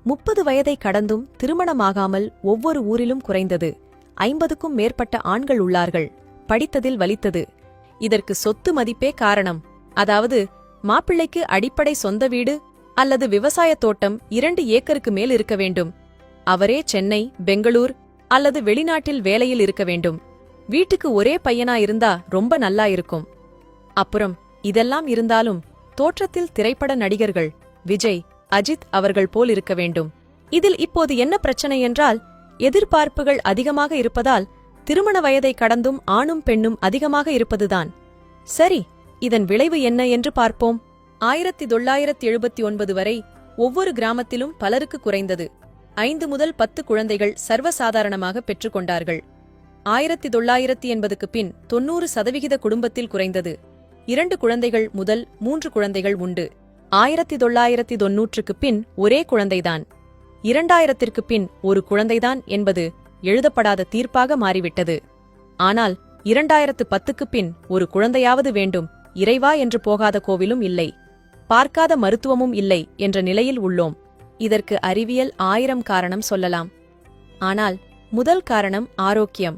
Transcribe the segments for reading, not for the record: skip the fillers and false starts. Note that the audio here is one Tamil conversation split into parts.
30 வயதை கடந்தும் திருமணமாகாமல் ஒவ்வொரு ஊரிலும் குறைந்தது 50க்கும் மேற்பட்ட ஆண்கள் உள்ளார்கள். படித்ததில் வலித்தது. இதற்கு சொத்து மதிப்பே காரணம். அதாவது மாப்பிள்ளைக்கு அடிப்படை சொந்த வீடு அல்லது விவசாய தோட்டம் 2 ஏக்கருக்கு மேல் இருக்க வேண்டும். அவரே சென்னை, பெங்களூர் அல்லது வெளிநாட்டில் வேலையில் இருக்க வேண்டும். வீட்டுக்கு ஒரே பையனா இருந்தா ரொம்ப நல்லா இருக்கும். அப்புறம் இதெல்லாம் இருந்தாலும் தோற்றத்தில் திரைப்பட நடிகர்கள் விஜய், அஜித் அவர்கள் போல் இருக்க வேண்டும். இதில் இப்போது என்ன பிரச்சனை என்றால், எதிர்பார்ப்புகள் அதிகமாக இருப்பதால் திருமண வயதை கடந்தும் ஆணும் பெண்ணும் அதிகமாக இருப்பதுதான். சரி, இதன் விளைவு என்ன என்று பார்ப்போம். 1979 வரை ஒவ்வொரு கிராமத்திலும் பலருக்கு குறைந்தது 5 முதல் 10 குழந்தைகள் சர்வசாதாரணமாக பெற்றுக்கொண்டார்கள். 1980க்கு பின் 90% குடும்பத்தில் குறைந்தது 2 குழந்தைகள் முதல் 3 குழந்தைகள் உண்டு. 1990க்கு பின் ஒரே குழந்தைதான். 2000ற்கு பின் ஒரு குழந்தைதான் என்பது எழுதப்படாத தீர்ப்பாக மாறிவிட்டது. ஆனால் 2010க்கு பின் ஒரு குழந்தையாவது வேண்டும், இறைவா என்று போகாத கோவிலும் இல்லை, பார்க்காத மருத்துவமும் இல்லை என்ற நிலையில் உள்ளோம். இதற்கு அறிவியல் 1000 காரணம் சொல்லலாம். ஆனால் முதல் காரணம் ஆரோக்கியம்.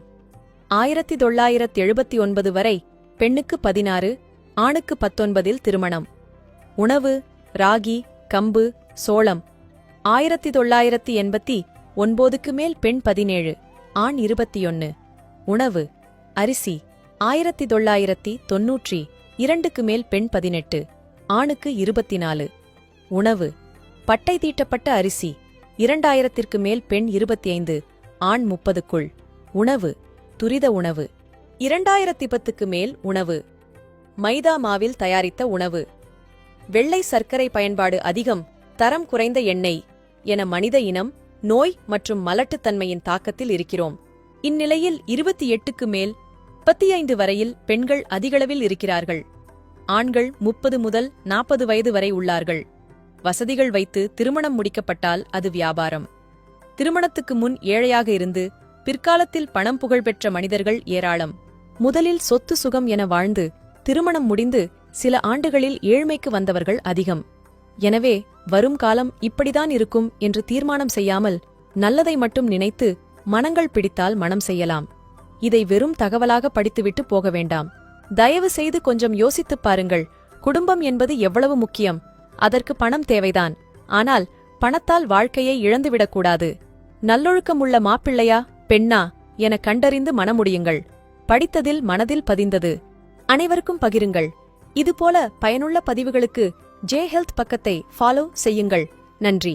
1979 வரை பெண்ணுக்கு 16, ஆணுக்கு 19 திருமணம். உணவு ராகி, கம்பு, சோளம். 1989க்கு மேல் பெண் 17, ஆண் 21. உணவு அரிசி. 1992க்கு மேல் பெண் 18, ஆணுக்கு 24. உணவு பட்டை தீட்டப்பட்ட அரிசி. 2000ற்கு மேல் பெண் 25, ஆண் 30க்குள். உணவு துரித உணவு. 2010க்கு மேல் உணவு மைதா மாவில் தயாரித்த உணவு. வெள்ளை சர்க்கரை பயன்பாடு அதிகம், தரம் குறைந்த எண்ணெய் என மனித இனம் நோய் மற்றும் மலட்டுத்தன்மையின் தாக்கத்தில் இருக்கிறோம். இந்நிலையில் 28க்கு மேல் 35 வரையில் பெண்கள் அதிகளவில் இருக்கிறார்கள். ஆண்கள் 30 முதல் 40 வயது வரை உள்ளார்கள். வசதிகள் வைத்து திருமணம் முடிக்கப்பட்டால் அது வியாபாரம். திருமணத்துக்கு முன் ஏழையாக இருந்து பிற்காலத்தில் பணம் புகழ்பெற்ற மனிதர்கள் ஏராளம். முதலில் சொத்து சுகம் என வாழ்ந்து திருமணம் முடிந்து சில ஆண்டுகளில் ஏழ்மைக்கு வந்தவர்கள் அதிகம். எனவே வரும் காலம் இப்படிதான் இருக்கும் என்று தீர்மானம் செய்யாமல் நல்லதை மட்டும் நினைத்து மனங்கள் பிடித்தால் மனம் செய்யலாம். இதை வெறும் தகவலாக படித்துவிட்டு போக வேண்டாம். தயவு செய்து கொஞ்சம் யோசித்துப் பாருங்கள். குடும்பம் என்பது எவ்வளவு முக்கியம். அதற்கு பணம் தேவைதான். ஆனால் பணத்தால் வாழ்க்கையை இழந்துவிடக்கூடாது. நல்லொழுக்கமுள்ள மாப்பிள்ளையா பெண்ணா என கண்டறிந்து மணமுடியுங்கள். படித்ததில் மனதில் பதிந்தது. அனைவருக்கும் பகிருங்கள். இதுபோல பயனுள்ள பதிவுகளுக்கு ஜே ஹெல்த் பக்கத்தை ஃபாலோ செய்யுங்கள். நன்றி.